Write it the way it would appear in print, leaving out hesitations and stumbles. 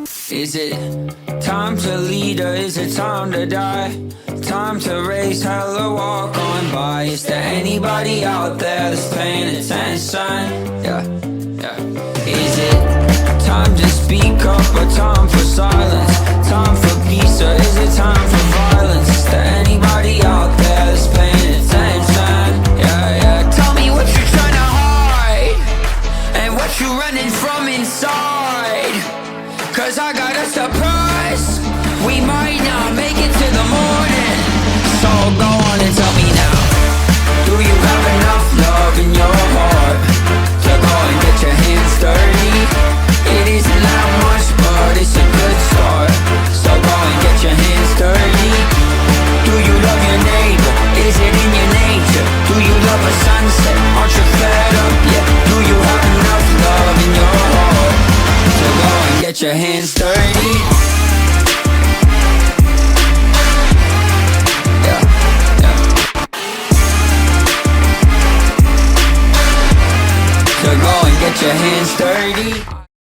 Is it time to lead or is it time to die? Time to raise hell or walk on by. Is there anybody out there that's paying attention? Yeah, yeah. Is it time to speak up or time for silence? Time for peace or is it time for violence? Is there anybody out there that's paying attention? Yeah, yeah. Tell me what you're trying to hide and what you're running from inside. 'Cause I got a surprise. We might not make it to the morning. So go on and tell me now. Do you have enough love in your heart to go and get your hands dirty? It isn't that much, but it's a good start. So go and get your hands dirty. Do you love your neighbor? Is it in your nature? Do you love a sunset? Aren't you fed up yet? Do you have enough love in your heart to go and get your hands dirty? Yeah, yeah. To go and get your hands dirty.